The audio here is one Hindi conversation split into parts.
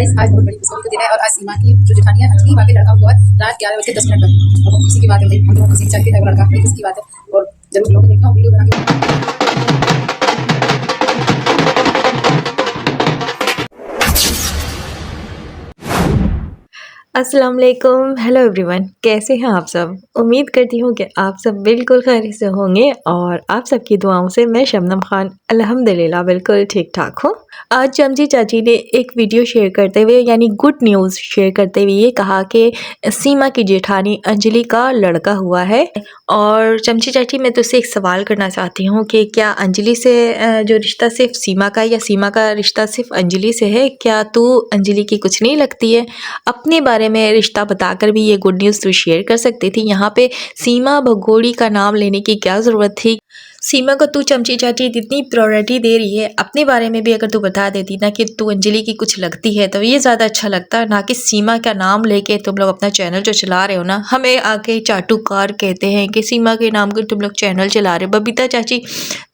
गाइस आज बहुत बड़ी खुशखबरी का दिन है और आज सीमा की जो जेठानी है अंजलि वहाँ पे लड़का हुआ है रात 11:10 पर। और खुशी की बात है भाई, हम लोग खुशी चाहते हैं वो लड़का, बड़ी खुशी की बात है और जरूर लोग देखना वीडियो बना के। अस्सलाम वालेकुम, हेलो एवरीवन, कैसे हैं आप सब। उम्मीद करती हूँ कि आप सब बिल्कुल खैरियत से होंगे और आप सबकी दुआओं से मैं शबनम खान अल्हम्दुलिल्लाह बिल्कुल ठीक ठाक हूँ। आज चमची चाची ने एक वीडियो शेयर करते हुए यानी गुड न्यूज़ शेयर करते हुए ये कहा कि सीमा की जेठानी अंजलि का लड़का हुआ है। और चमची चाची मैं तुझसे एक सवाल करना चाहती हूँ कि क्या अंजलि से जो रिश्ता सिर्फ सीमा का या सीमा का रिश्ता सिर्फ अंजलि से है? क्या तू अंजलि की कुछ नहीं लगती है? अपने बारे में रिश्ता बताकर भी ये गुड न्यूज़ तू शेयर कर सकती थी। यहाँ पे सीमा भगोड़ी का नाम लेने की क्या ज़रूरत थी? सीमा को तू चमची चाची इतनी प्रायोरिटी दे रही है, अपने बारे में भी अगर तू बता देती ना कि तू अंजलि की कुछ लगती है तो ये ज़्यादा अच्छा लगता, ना कि सीमा का नाम लेके तुम लोग अपना चैनल जो चला रहे हो ना, हमें आके चाटुकार कहते हैं कि सीमा के नाम के तुम लोग चैनल चला रहे हो। बबीता चाची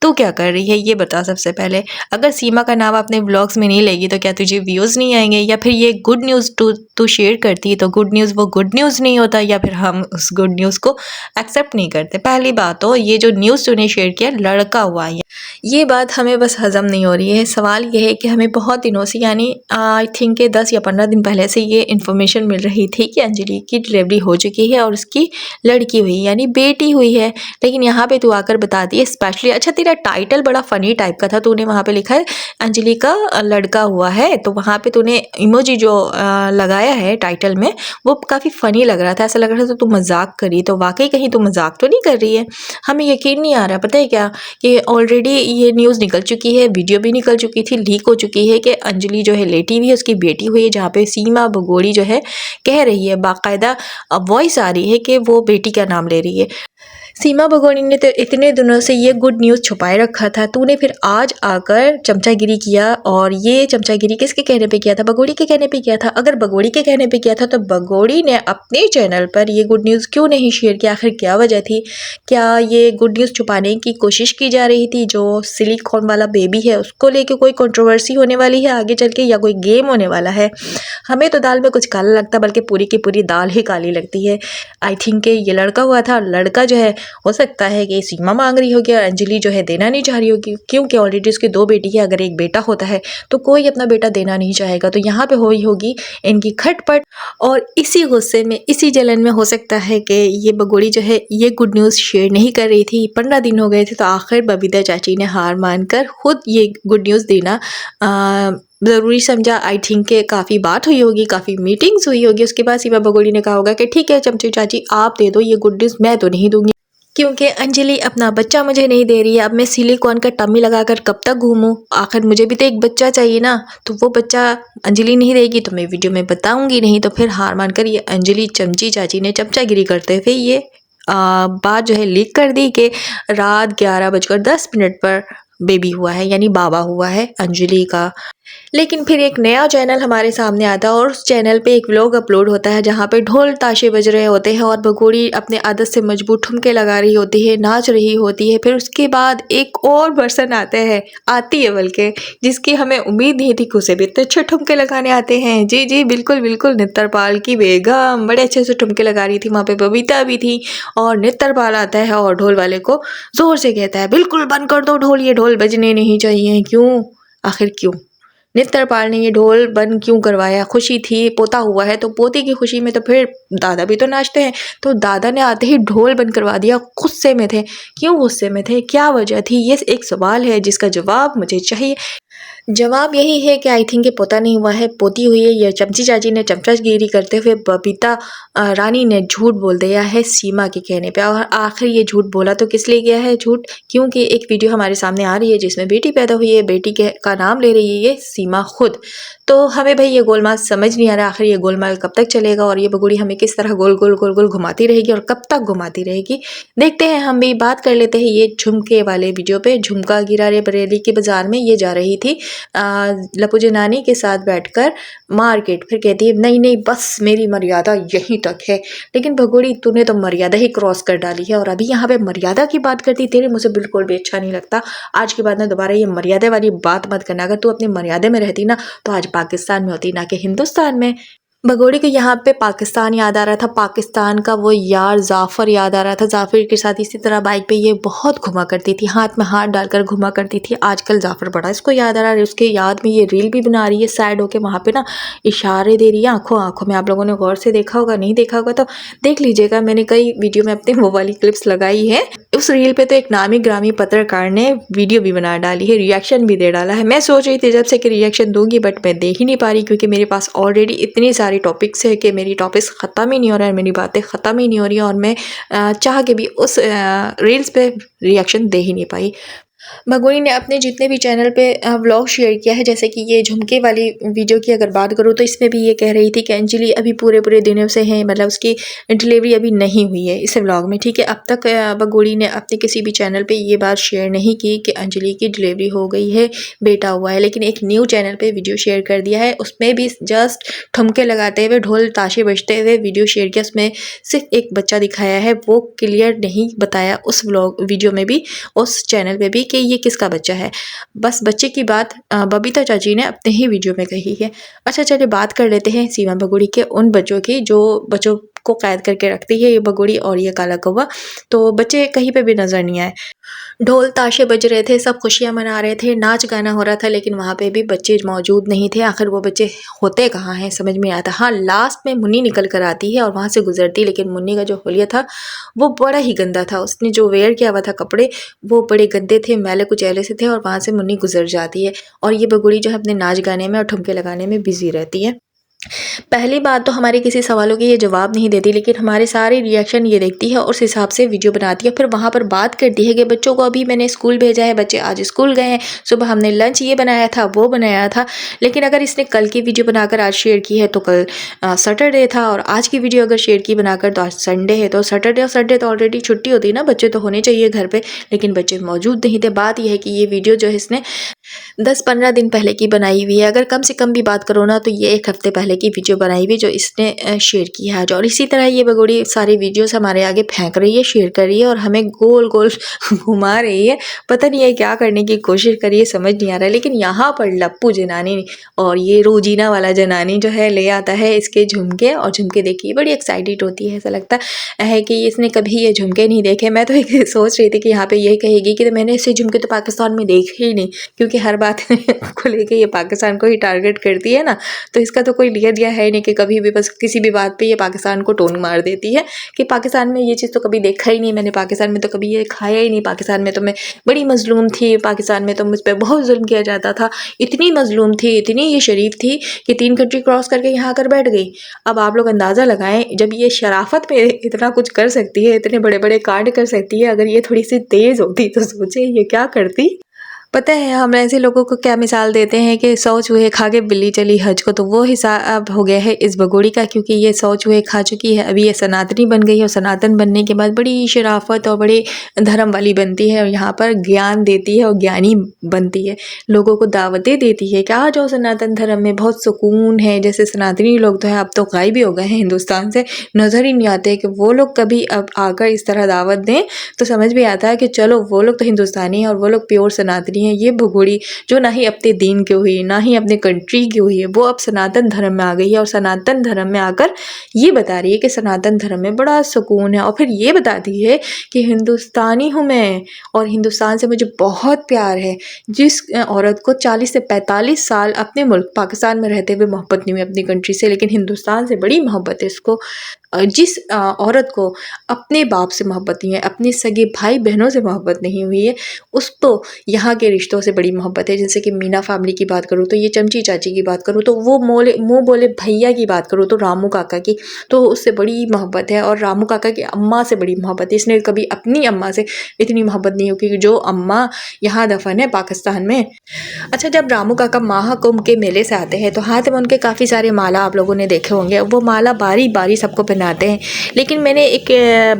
तू क्या कर रही है ये बता सबसे पहले। अगर सीमा का नाम अपने व्लॉग्स में नहीं लेगी तो क्या तुझे व्यूज़ नहीं आएंगे? या फिर ये गुड न्यूज़ तू शेयर करती है तो गुड न्यूज़ वो गुड न्यूज़ नहीं होता, या फिर हम उस गुड न्यूज़ को एक्सेप्ट नहीं करते? पहली बात तो ये जो न्यूज़ तूने शेयर किया लड़का हुआ है, ये बात हमें बस हज़म नहीं हो रही है। सवाल ये है कि हमें बहुत दिनों से यानी आई थिंक के 10 या 15 दिन पहले से ये इन्फॉर्मेशन मिल रही थी कि अंजलि की डिलीवरी हो चुकी है और उसकी लड़की हुई यानी बेटी हुई है। लेकिन यहाँ पे तू आकर बताती है स्पेशली, अच्छा तेरा टाइटल बड़ा फ़नी टाइप का था, तूने वहाँ पे लिखा है अंजलि का लड़का हुआ है, तो वहाँ पे तूने इमोजी जो लगाया है टाइटल में वो काफ़ी फ़नी लग रहा था, ऐसा लग रहा था तो तू मजाक करी। तो वाकई कहीं तू मजाक तो नहीं कर रही है? हमें यकीन नहीं आ रहा, पता है क्या, कि ऑलरेडी ये न्यूज़ निकल चुकी है, वीडियो भी निकल चुकी थी, लीक हो चुकी है कि अंजलि जो है लेटी हुई है, उसकी बेटी हुई है, जहाँ पे सीमा भगोड़ी जो है कह रही है, बाकायदा वॉइस आ रही है कि वो बेटी का नाम ले रही है। सीमा भगोड़ी ने तो इतने दिनों से ये गुड न्यूज़ छुपाए रखा था, तूने फिर आज आकर चमचागिरी किया। और ये चमचागिरी किसके कहने पे किया था? भगोड़ी के कहने पे किया था। अगर भगोड़ी के कहने पे किया था तो भगोड़ी ने अपने चैनल पर ये गुड न्यूज़ क्यों नहीं शेयर किया? आखिर क्या वजह थी? क्या ये गुड न्यूज़ छुपाने की कोशिश की जा रही थी? जो सिलिकॉन वाला बेबी है उसको लेके कोई कंट्रोवर्सी होने वाली है आगे चल के, या कोई गेम होने वाला है? हमें तो दाल में कुछ काला लगता, बल्कि पूरी की पूरी दाल ही काली लगती है। आई थिंक ये लड़का हुआ था, लड़का जो है हो सकता है कि सीमा मांग रही होगी और अंजलि जो है देना नहीं चाह रही होगी, क्योंकि ऑलरेडी उसकी 2 बेटी है। अगर एक बेटा होता है तो कोई अपना बेटा देना नहीं चाहेगा, तो यहाँ पे हुई होगी इनकी खटपट। और इसी गुस्से में, इसी जलन में हो सकता है कि ये भगोड़ी जो है ये गुड न्यूज़ शेयर नहीं कर रही थी। 15 दिन हो गए थे, तो आखिर बबीता चाची ने हार मानकर खुद ये गुड न्यूज़ देना ज़रूरी समझा। आई थिंक के काफ़ी बात हुई होगी, काफ़ी मीटिंग्स हुई होगी, उसके बाद सीमा भगोड़ी ने कहा होगा कि ठीक है चमची चाची आप दे दो ये गुड न्यूज़, मैं तो नहीं दूंगी, क्योंकि अंजलि अपना बच्चा मुझे नहीं दे रही है। अब मैं सिलिकॉन का टम्मी लगाकर कब तक घूमूं? आखिर मुझे भी तो एक बच्चा चाहिए ना, तो वो बच्चा अंजलि नहीं देगी तो मैं वीडियो में बताऊंगी नहीं। तो फिर हार मानकर ये अंजलि चमची चाची ने चमचागिरी करते हुए ये बात जो है लीक कर दी कि रात 11:10 पर बेबी हुआ है, यानी बाबा हुआ है अंजलि का। लेकिन फिर एक नया चैनल हमारे सामने आता है और उस चैनल पे एक व्लॉग अपलोड होता है जहाँ पे ढोल ताशे बज रहे होते हैं और भगोड़ी अपने आदत से मजबूत ठुमके लगा रही होती है, नाच रही होती है। फिर उसके बाद एक और पर्सन आती है बल्कि, जिसकी हमें उम्मीद नहीं थी कि उसे भी इतने अच्छे ठुमके लगाने आते हैं। जी जी बिल्कुल बिल्कुल, नित्तरपाल की बेगम बड़े अच्छे से ठुमके लगा रही थी, वहाँ पे बबीता भी थी। और नित्तरपाल आता है और ढोल वाले को जोर से कहता है बिल्कुल बंद कर दो ढोल, ये ढोल बजने नहीं चाहिए। क्यों? आखिर क्यों नित्तरपाल ने ये ढोल बंद क्यों करवाया? खुशी थी, पोता हुआ है, तो पोते की खुशी में तो फिर दादा भी तो नाचते हैं, तो दादा ने आते ही ढोल बंद करवा दिया। गुस्से में थे, क्यों गुस्से में थे? क्या वजह थी? ये एक सवाल है जिसका जवाब मुझे चाहिए। जवाब यही है कि आई थिंक ये पोता नहीं हुआ है, पोती हुई है। ये चमची चाची ने चमचागिरी करते हुए बबीता रानी ने झूठ बोल दिया है सीमा के कहने पे। और आखिर ये झूठ बोला तो किस लिए गया है झूठ? क्योंकि एक वीडियो हमारे सामने आ रही है जिसमें बेटी पैदा हुई है, बेटी के का नाम ले रही है ये सीमा खुद। तो हमें भाई ये गोलमाल समझ नहीं आ रहा, आखिर ये गोलमाल कब तक चलेगा और ये बगुड़ी हमें किस तरह गोल गोल गोल गोल घुमाती रहेगी और कब तक घुमाती रहेगी? देखते हैं। हम भी बात कर लेते हैं ये झुमके वाले वीडियो पे। झुमका गिरा रे बरेली के बाजार में ये जा रही थी लपू जनानी के साथ बैठकर मार्केट, फिर कहती है नहीं नहीं बस मेरी मर्यादा यहीं तक है। लेकिन भगोड़ी तूने तो मर्यादा ही क्रॉस कर डाली है और अभी यहाँ पे मर्यादा की बात करती तेरे मुझे बिल्कुल भी अच्छा नहीं लगता। आज के बाद ना दोबारा ये मर्यादा वाली बात मत करना। अगर तू अपनी मर्यादा में रहती ना तो आज पाकिस्तान में होती ना कि हिंदुस्तान में। भगोड़ी को यहाँ पे पाकिस्तान याद आ रहा था, पाकिस्तान का वो यार जाफ़र याद आ रहा था। जाफ़र के साथ इसी तरह बाइक पे ये बहुत घुमा करती थी, हाथ में हाथ डालकर घुमा करती थी। आजकल जाफ़र बड़ा इसको याद आ रहा है, उसके याद में ये रील भी बना रही है, सैड होके वहाँ पे ना इशारे दे रही है आंखों आंखों में। आप लोगों ने गौर से देखा होगा, नहीं देखा होगा तो देख लीजिएगा, मैंने कई वीडियो में अपने वो वाली क्लिप्स लगाई है। उस रील पे तो एक नामी ग्रामी पत्रकार ने वीडियो भी बना डाली है, रिएक्शन भी दे डाला है। मैं सोच रही थी जब से कि रिएक्शन दूंगी बट मैं दे ही नहीं पा रही क्योंकि मेरे पास ऑलरेडी इतनी सारी टॉपिक्स है कि मेरी टॉपिक्स ख़त्म ही नहीं हो रहा है, मेरी बातें ख़त्म ही नहीं हो रही और मैं चाह के भी उस रील्स पे रिएक्शन दे ही नहीं पाई। भगोड़ी ने अपने जितने भी चैनल पे व्लॉग शेयर किया है, जैसे कि ये झुमके वाली वीडियो की अगर बात करूँ तो इसमें भी ये कह रही थी कि अंजलि अभी पूरे दिनों से हैं, मतलब उसकी डिलीवरी अभी नहीं हुई है इस व्लॉग में, ठीक है। अब तक भगोड़ी ने अपने किसी भी चैनल पे ये बात शेयर नहीं की कि अंजलि की डिलीवरी हो गई है, बेटा हुआ है। लेकिन एक न्यू चैनल पर वीडियो शेयर कर दिया है, उसमें भी जस्ट ठुमके लगाते हुए ढोल ताशे बजते हुए वीडियो शेयर किया। उसमें सिर्फ एक बच्चा दिखाया है, वो क्लियर नहीं बताया उस व्लॉग वीडियो में भी, उस चैनल पे भी कि ये किसका बच्चा है। बस बच्चे की बात बबीता चाची ने अपने ही वीडियो में कही है। अच्छा चलिए बात कर लेते हैं सीमा भगोड़ी के उन बच्चों की जो बच्चों को कैद करके रखती है ये भगोड़ी और ये काला कौवा। तो बच्चे कहीं पे भी नज़र नहीं आए, ढोल ताशे बज रहे थे, सब खुशियाँ मना रहे थे, नाच गाना हो रहा था, लेकिन वहाँ पे भी बच्चे मौजूद नहीं थे। आखिर वो बच्चे होते कहाँ हैं समझ में आता। हाँ लास्ट में मुन्नी निकल कर आती है और वहाँ से गुजरती, लेकिन मुन्नी का जो हुलिया था वो बड़ा ही गंदा था। उसने जो वेयर किया हुआ था कपड़े वो बड़े गंदे थे, मैले कुचैले से थे और वहाँ से मुन्नी गुजर जाती है और ये बगुड़ी जो है अपने नाच गाने में और ठुमके लगाने में बिजी रहती है। पहली बात तो हमारे किसी सवालों के ये जवाब नहीं देती, लेकिन हमारे सारे रिएक्शन ये देखती है और उस हिसाब से वीडियो बनाती है। फिर वहाँ पर बात करती है कि बच्चों को अभी मैंने स्कूल भेजा है, बच्चे आज स्कूल गए हैं, सुबह हमने लंच ये बनाया था वो बनाया था। लेकिन अगर इसने कल की वीडियो बनाकर आज शेयर की है तो कल सैटरडे था, और आज की वीडियो अगर शेयर की बनाकर तो आज संडे है। तो सैटरडे और संडे तो ऑलरेडी छुट्टी होती है ना, बच्चे तो होने चाहिए घर पर, लेकिन बच्चे मौजूद नहीं थे। बात यह है कि ये वीडियो जो है इसने 10-15 दिन पहले की बनाई हुई है। अगर कम से कम भी बात करो ना तो ये 1 हफ्ते पहले की वीडियो बनाई हुई जो इसने शेयर की है। और इसी तरह ये बगोड़ी सारी वीडियोस हमारे आगे फेंक रही है, शेयर कर रही है और हमें गोल गोल घुमा रही है। पता नहीं है क्या करने की कोशिश कर रही है, समझ नहीं आ रहा है। लेकिन यहाँ पर लप्पू जनानी और ये रोजीना वाला जनानी जो है ले आता है इसके झुमके, और झुमके देखिए बड़ी एक्साइटेड होती है। ऐसा लगता है कि इसने कभी ये झुमके नहीं देखे। मैं तो एक सोच रही थी कि यहाँ पे यही कहेगी कि मैंने ऐसे झुमके तो पाकिस्तान में देखे ही नहीं, क्योंकि हर बात को लेके ये पाकिस्तान को ही टारगेट करती है ना। तो इसका तो कोई लिया दिया है नहीं कि कभी भी बस किसी भी बात पे ये पाकिस्तान को टोन मार देती है कि पाकिस्तान में ये चीज़ तो कभी देखा ही नहीं मैंने, पाकिस्तान में तो कभी ये खाया ही नहीं, पाकिस्तान में तो मैं बड़ी मजलूम थी, पाकिस्तान में तो मुझ पर बहुत जुल्म किया जाता था, इतनी मजलूम थी, इतनी ये शरीफ थी कि 3 कंट्री क्रॉस करके यहाँ आकर बैठ गई। अब आप लोग अंदाज़ा लगाएं, जब ये शराफत में इतना कुछ कर सकती है, इतने बड़े बड़े कांड कर सकती है, अगर ये थोड़ी सी तेज़ होती तो सोचे ये क्या करती। पता है हम ऐसे लोगों को क्या मिसाल देते हैं कि 100 चूहे खा के बिल्ली चली हज को, तो वो हिसाब हो गया है इस बगोड़ी का, क्योंकि ये 100 चूहे खा चुकी है। अभी ये सनातनी बन गई है और सनातन बनने के बाद बड़ी शराफत और बड़ी धर्म वाली बनती है और यहाँ पर ज्ञान देती है और ज्ञानी बनती है, लोगों को दावतें देती है कि आ जाओ सनातन धर्म में, बहुत सुकून है। जैसे सनातनी लोग तो है अब तो गायब ही हो गए हैं हिंदुस्तान से, नज़र ही नहीं आते कि वो लोग कभी अब आकर इस तरह दावत दें तो समझ भी आता है कि चलो वो लोग तो हिंदुस्तानी हैं और वो लोग प्योर सनातनी है। ये भगोड़ी जो ना ही अपने दीन की हुई ना ही अपने कंट्री की हुई है, वो अब सनातन धर्म में आ गई है और सनातन धर्म में आकर ये बता रही है कि सनातन धर्म में बड़ा सुकून है। और फिर ये बताती है कि हिंदुस्तानी हूँ मैं और हिंदुस्तान से मुझे बहुत प्यार है। जिस औरत को 40 से 45 साल अपने मुल्क पाकिस्तान में रहते हुए मोहब्बत नहीं हुई अपनी कंट्री से, लेकिन हिंदुस्तान से बड़ी मोहब्बत है इसको। जिस औरत को अपने बाप से मोहब्बत नहीं है, अपने सगे भाई बहनों से मोहब्बत नहीं हुई है, उसको यहाँ के रिश्तों से बड़ी मोहब्बत है। जैसे कि मीना फैमिली की बात करूँ तो ये चमची चाची की बात करूँ तो वो मुँह बोले भैया की बात करूँ तो रामू काका की, तो उससे बड़ी मोहब्बत है। और रामू काका की अम्मा से बड़ी मोहब्बत है। इसने कभी अपनी अम्मा से इतनी मोहब्बत नहीं होगी जो अम्मा यहाँ दफन है पाकिस्तान में। अच्छा जब रामू काका महाकुंभ के मेले से आते हैं तो हाथ में उनके काफ़ी सारे माला आप लोगों ने देखे होंगे, वो माला बारी बारी सबको पहनाते हैं। लेकिन मैंने एक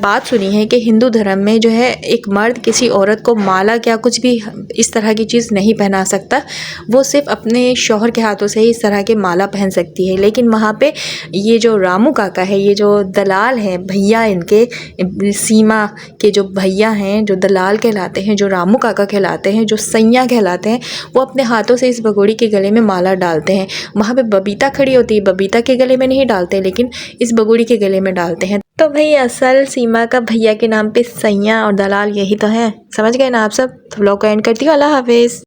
बात सुनी है कि हिंदू धर्म में जो है एक मर्द किसी औरत को माला क्या कुछ भी इस तरह की चीज़ नहीं पहना सकता, वो सिर्फ अपने शौहर के हाथों से ही इस तरह के माला पहन सकती है। लेकिन वहाँ पे ये जो रामू काका है, ये जो दलाल हैं भैया, इनके सीमा के जो भैया हैं, जो दलाल कहलाते हैं, जो रामू काका कहलाते हैं, जो सैया कहलाते हैं, वो अपने हाथों से इस बगोड़ी के गले में माला डालते हैं। वहाँ पे बबीता खड़ी होती है, बबीता के गले में नहीं डालते लेकिन इस बगोड़ी के गले में डालते हैं। तो भाई असल सीमा का भैया के नाम पे सैया और दलाल यही तो है। समझ गए ना आप सब? तो व्लॉग को एंड करती हूँ। अल्लाह हाफिज़।